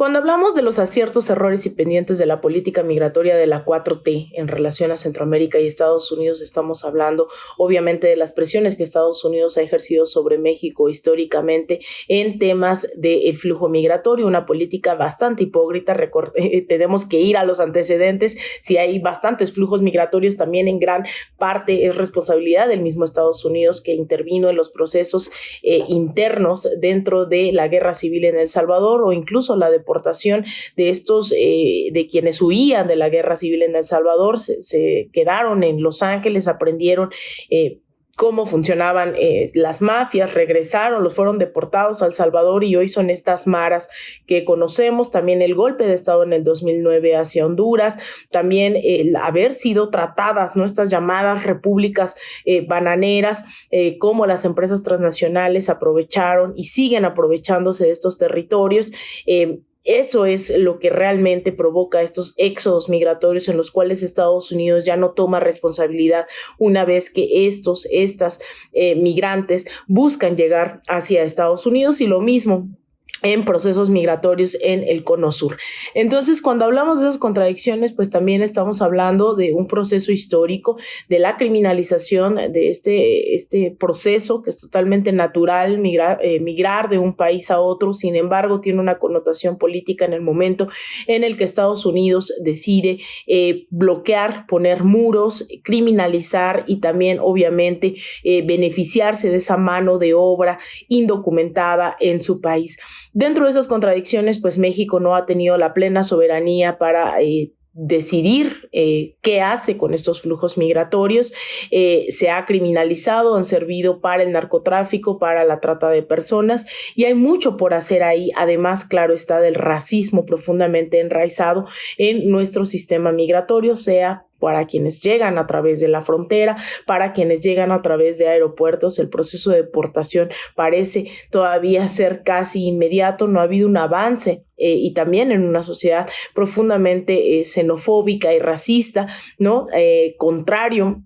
Cuando hablamos de los aciertos, errores y pendientes de la política migratoria de la 4T en relación a Centroamérica y Estados Unidos, estamos hablando obviamente de las presiones que Estados Unidos ha ejercido sobre México históricamente en temas del flujo migratorio, una política bastante hipócrita. Tenemos que ir a los antecedentes. Si hay bastantes flujos migratorios, también en gran parte es responsabilidad del mismo Estados Unidos, que intervino en los procesos internos dentro de la guerra civil en El Salvador, o incluso la deportación de estos, de quienes huían de la guerra civil en El Salvador, se quedaron en Los Ángeles, aprendieron cómo funcionaban las mafias, regresaron, los fueron deportados a El Salvador y hoy son estas maras que conocemos. También el golpe de Estado en el 2009 hacia Honduras, también el haber sido tratadas, ¿no?, estas llamadas repúblicas bananeras, cómo las empresas transnacionales aprovecharon y siguen aprovechándose de estos territorios. Eso es lo que realmente provoca estos éxodos migratorios en los cuales Estados Unidos ya no toma responsabilidad una vez que estas migrantes buscan llegar hacia Estados Unidos, y lo mismo en procesos migratorios en el Cono Sur. Entonces, cuando hablamos de esas contradicciones, pues también estamos hablando de un proceso histórico, de la criminalización de este proceso que es totalmente natural, migrar de un país a otro. Sin embargo, tiene una connotación política en el momento en el que Estados Unidos decide bloquear, poner muros, criminalizar y también, obviamente, beneficiarse de esa mano de obra indocumentada en su país. Dentro de esas contradicciones, pues México no ha tenido la plena soberanía para decidir qué hace con estos flujos migratorios. Se ha criminalizado, han servido para el narcotráfico, para la trata de personas, y hay mucho por hacer ahí. Además, claro está, del racismo profundamente enraizado en nuestro sistema migratorio, sea para quienes llegan a través de la frontera, para quienes llegan a través de aeropuertos. El proceso de deportación parece todavía ser casi inmediato. No ha habido un avance y también en una sociedad profundamente xenofóbica y racista, ¿no? Contrario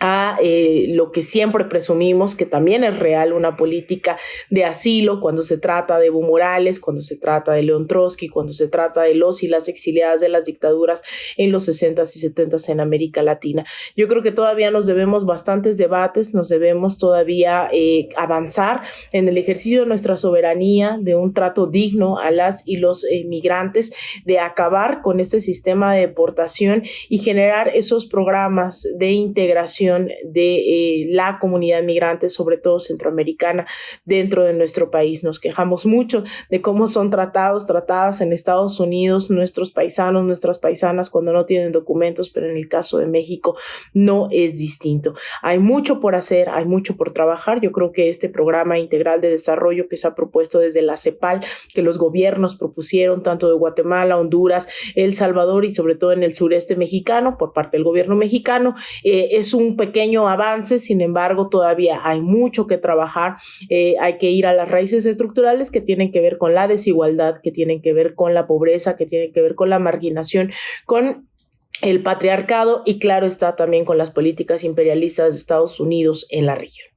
a lo que siempre presumimos, que también es real, una política de asilo cuando se trata de Evo Morales, cuando se trata de León Trotsky, cuando se trata de los y las exiliadas de las dictaduras en los 60s y 70s en América Latina. Yo creo que todavía nos debemos bastantes debates, nos debemos todavía avanzar en el ejercicio de nuestra soberanía, de un trato digno a las y los migrantes, de acabar con este sistema de deportación y generar esos programas de integración de la comunidad migrante, sobre todo centroamericana, dentro de nuestro país. Nos quejamos mucho de cómo son tratadas en Estados Unidos nuestros paisanos, nuestras paisanas, cuando no tienen documentos, pero en el caso de México no es distinto. Hay mucho por hacer, hay mucho por trabajar. Yo creo que este programa integral de desarrollo que se ha propuesto desde la CEPAL, que los gobiernos propusieron, tanto de Guatemala, Honduras, El Salvador y sobre todo en el sureste mexicano, por parte del gobierno mexicano, es un pequeño avance. Sin embargo, todavía hay mucho que trabajar. Hay que ir a las raíces estructurales que tienen que ver con la desigualdad, que tienen que ver con la pobreza, que tienen que ver con la marginación, con el patriarcado y, claro está, también con las políticas imperialistas de Estados Unidos en la región.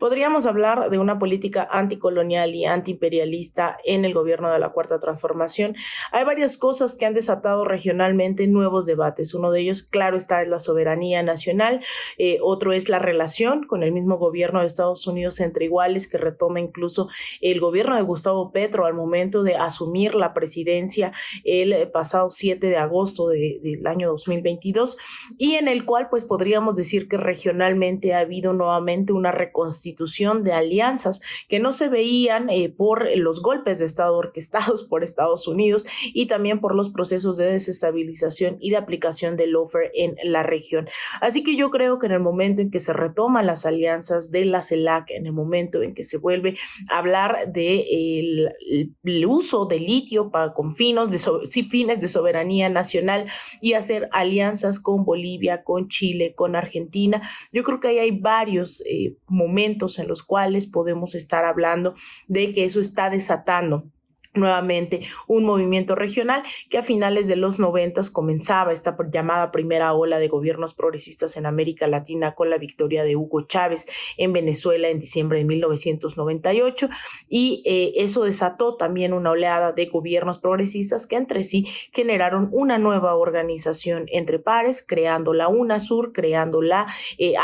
podríamos hablar de una política anticolonial y antiimperialista en el gobierno de la Cuarta Transformación. Hay varias cosas que han desatado regionalmente nuevos debates. Uno de ellos, claro está, es la soberanía nacional. Otro es la relación con el mismo gobierno de Estados Unidos entre iguales, que retoma incluso el gobierno de Gustavo Petro al momento de asumir la presidencia el pasado 7 de agosto del año 2022, y en el cual pues podríamos decir que regionalmente ha habido nuevamente una reconstitución de alianzas que no se veían por los golpes de Estado orquestados por Estados Unidos y también por los procesos de desestabilización y de aplicación del lawfare en la región. Así que yo creo que en el momento en que se retoman las alianzas de la CELAC, en el momento en que se vuelve a hablar de el uso de litio con fines de soberanía nacional y hacer alianzas con Bolivia, con Chile, con Argentina, yo creo que ahí hay varios momentos en los cuales podemos estar hablando de que eso está desatando nuevamente un movimiento regional que a finales de los 90 comenzaba esta llamada primera ola de gobiernos progresistas en América Latina con la victoria de Hugo Chávez en Venezuela en diciembre de 1998, y eso desató también una oleada de gobiernos progresistas que entre sí generaron una nueva organización entre pares, creando la UNASUR, creando la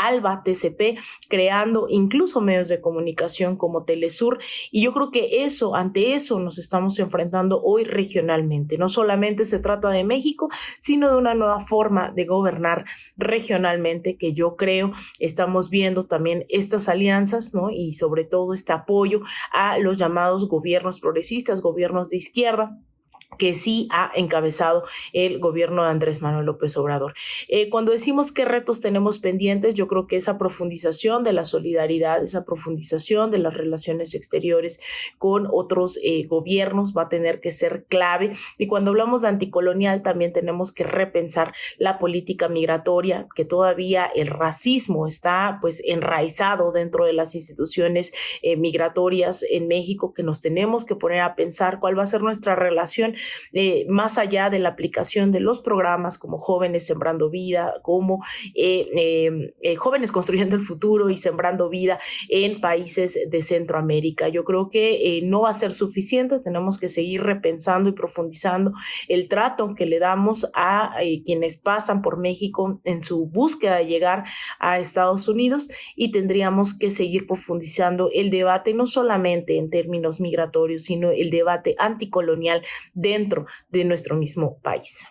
ALBA TCP, creando incluso medios de comunicación como Telesur, y yo creo que ante eso nos estamos enfrentando hoy regionalmente. No solamente se trata de México, sino de una nueva forma de gobernar regionalmente que yo creo estamos viendo también estas alianzas, ¿no? Y sobre todo este apoyo a los llamados gobiernos progresistas, gobiernos de izquierda, que sí ha encabezado el gobierno de Andrés Manuel López Obrador. Cuando decimos qué retos tenemos pendientes, yo creo que esa profundización de la solidaridad, esa profundización de las relaciones exteriores con otros gobiernos va a tener que ser clave. Y cuando hablamos de anticolonial, también tenemos que repensar la política migratoria, que todavía el racismo está pues enraizado dentro de las instituciones migratorias en México, que nos tenemos que poner a pensar cuál va a ser nuestra relación más allá de la aplicación de los programas como Jóvenes Sembrando Vida, como Jóvenes Construyendo el Futuro y Sembrando Vida en países de Centroamérica. Yo creo que no va a ser suficiente, tenemos que seguir repensando y profundizando el trato que le damos a quienes pasan por México en su búsqueda de llegar a Estados Unidos, y tendríamos que seguir profundizando el debate no solamente en términos migratorios, sino el debate anticolonial dentro de nuestro mismo país.